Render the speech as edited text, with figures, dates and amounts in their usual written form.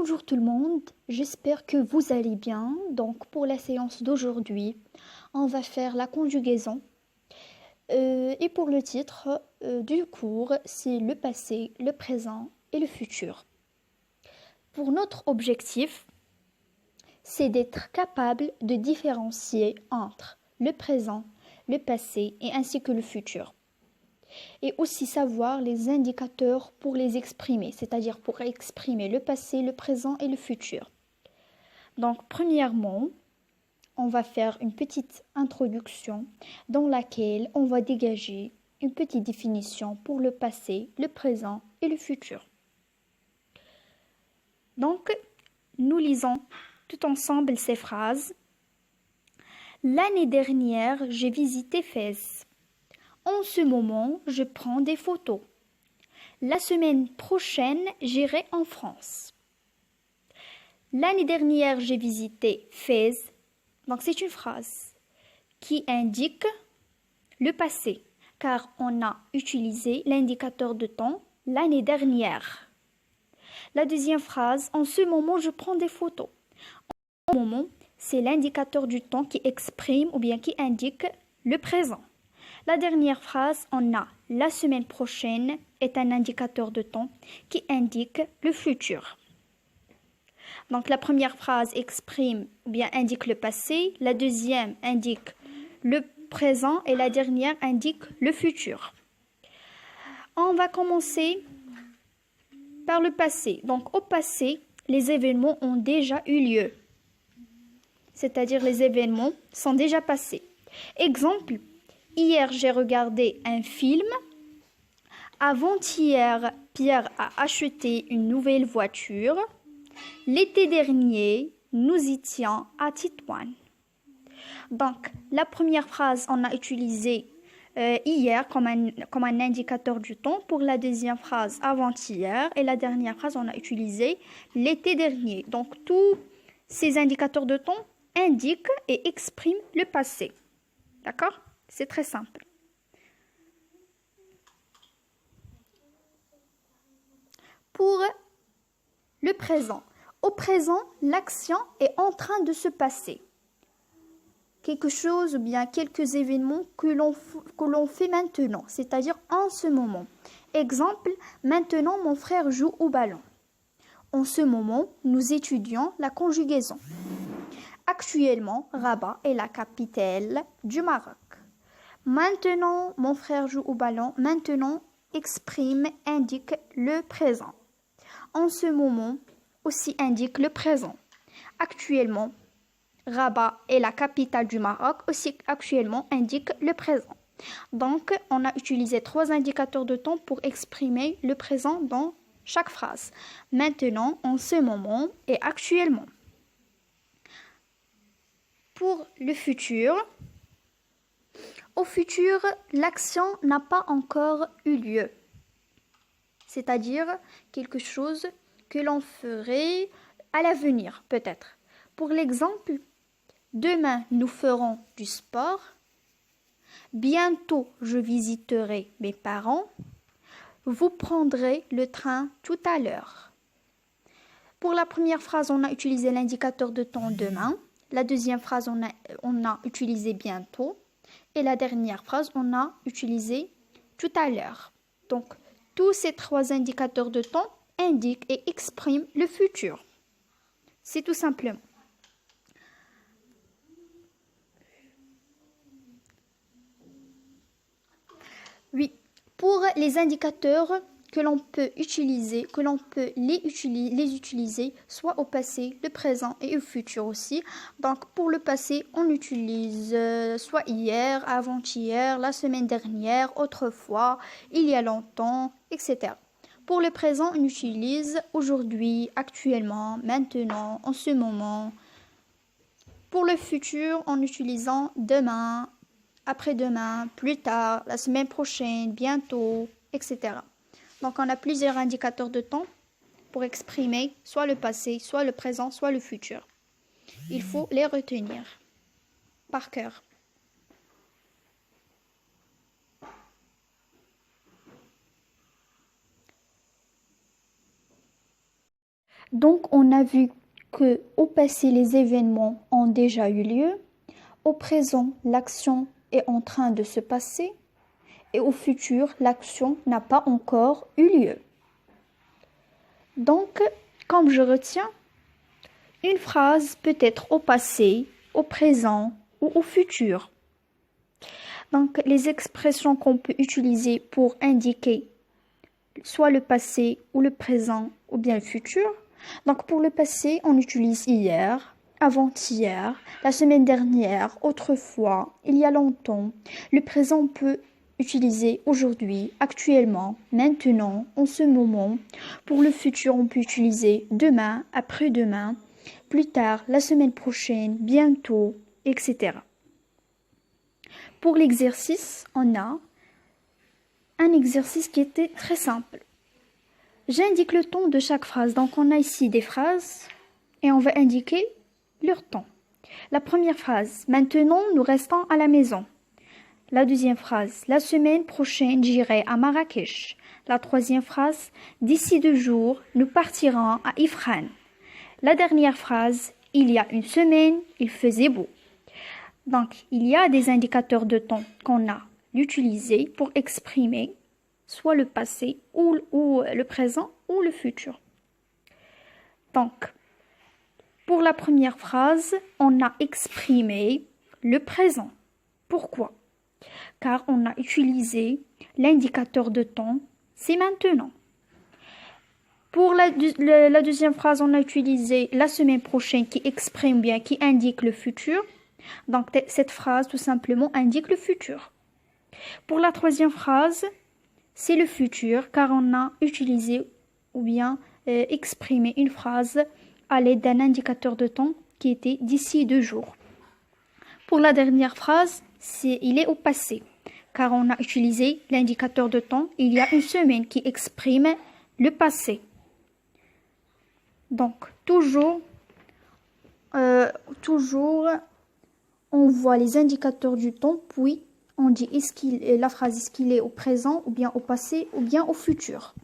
Bonjour tout le monde, j'espère que vous allez bien. Donc pour la séance d'aujourd'hui, on va faire la conjugaison. Et pour le titre du cours, c'est le passé, le présent et le futur. Pour notre objectif, c'est d'être capable de différencier entre le présent, le passé et ainsi que le futur. Et aussi savoir les indicateurs pour les exprimer, c'est-à-dire pour exprimer le passé, le présent et le futur. Donc, premièrement, on va faire une petite introduction dans laquelle on va dégager une petite définition pour le passé, le présent et le futur. Donc, nous lisons tout ensemble ces phrases. L'année dernière, j'ai visité Fès. En ce moment, je prends des photos. La semaine prochaine, j'irai en France. L'année dernière, j'ai visité Fès. Donc, c'est une phrase qui indique le passé, car on a utilisé l'indicateur de temps l'année dernière. La deuxième phrase, en ce moment, je prends des photos. En ce moment, c'est l'indicateur du temps qui exprime ou bien qui indique le présent. La dernière phrase, on a la semaine prochaine est un indicateur de temps qui indique le futur. Donc la première phrase exprime ou bien indique le passé, la deuxième indique le présent et la dernière indique le futur. On va commencer par le passé. Donc au passé, les événements ont déjà eu lieu. C'est-à-dire les événements sont déjà passés. Exemple, hier j'ai regardé un film. Avant-hier, Pierre a acheté une nouvelle voiture. L'été dernier, nous étions à Tétouan. Donc, la première phrase, on a utilisé hier comme un indicateur du temps. Pour la deuxième phrase, avant-hier. Et la dernière phrase, on a utilisé l'été dernier. Donc, tous ces indicateurs de temps indiquent et expriment le passé. D'accord? C'est très simple. Pour le présent. Au présent, l'action est en train de se passer. Quelque chose ou bien quelques événements que l'on fait maintenant, c'est-à-dire en ce moment. Exemple, maintenant mon frère joue au ballon. En ce moment, nous étudions la conjugaison. Actuellement, Rabat est la capitale du Maroc. Maintenant, mon frère joue au ballon. Maintenant exprime, indique le présent. En ce moment aussi indique le présent. Actuellement, Rabat est la capitale du Maroc, aussi actuellement indique le présent. Donc, on a utilisé trois indicateurs de temps pour exprimer le présent dans chaque phrase. Maintenant, en ce moment et actuellement. Pour le futur, au futur, l'action n'a pas encore eu lieu. C'est-à-dire quelque chose que l'on ferait à l'avenir, peut-être. Pour l'exemple, demain, nous ferons du sport. Bientôt, je visiterai mes parents. Vous prendrez le train tout à l'heure. Pour la première phrase, on a utilisé l'indicateur de temps demain. La deuxième phrase, on a utilisé bientôt. Et la dernière phrase, on a utilisé tout à l'heure. Donc, tous ces trois indicateurs de temps indiquent et expriment le futur. C'est tout simplement. Oui, pour les indicateurs que l'on peut utiliser, les utiliser soit au passé, le présent et au futur aussi. Donc pour le passé, on utilise soit hier, avant-hier, la semaine dernière, autrefois, il y a longtemps, etc. Pour le présent, on utilise aujourd'hui, actuellement, maintenant, en ce moment. Pour le futur, en utilisant demain, après-demain, plus tard, la semaine prochaine, bientôt, etc. Donc, on a plusieurs indicateurs de temps pour exprimer soit le passé, soit le présent, soit le futur. Il faut les retenir par cœur. Donc, on a vu que au passé, les événements ont déjà eu lieu. Au présent, l'action est en train de se passer. Et au futur, l'action n'a pas encore eu lieu. Donc, comme je retiens, une phrase peut être au passé, au présent ou au futur. Donc, les expressions qu'on peut utiliser pour indiquer soit le passé ou le présent ou bien le futur. Donc, pour le passé, on utilise hier, avant-hier, la semaine dernière, autrefois, il y a longtemps. Le présent, on peut utiliser aujourd'hui, actuellement, maintenant, en ce moment. Pour le futur, on peut utiliser demain, après-demain, plus tard, la semaine prochaine, bientôt, etc. Pour l'exercice, on a un exercice qui était très simple. J'indique le ton de chaque phrase. Donc, on a ici des phrases et on va indiquer leur ton. La première phrase, maintenant nous restons à la maison. La deuxième phrase, la semaine prochaine j'irai à Marrakech. La troisième phrase, d'ici 2 jours nous partirons à Ifrane. La dernière phrase, il y a une semaine, il faisait beau. Donc, il y a des indicateurs de temps qu'on a utilisés pour exprimer soit le passé ou le présent ou le futur. Donc, pour la première phrase, on a exprimé le présent. Pourquoi? Car on a utilisé l'indicateur de temps, c'est maintenant. Pour la deuxième phrase, on a utilisé la semaine prochaine qui exprime bien, qui indique le futur. Donc, cette phrase, tout simplement, indique le futur. Pour la troisième phrase, c'est le futur, car on a utilisé ou bien exprimé une phrase à l'aide d'un indicateur de temps qui était d'ici 2 jours. Pour la dernière phrase, il est au passé, car on a utilisé l'indicateur de temps il y a une semaine qui exprime le passé. Donc, toujours, on voit les indicateurs du temps, puis on dit la phrase est-ce qu'il est au présent, ou bien au passé, ou bien au futur.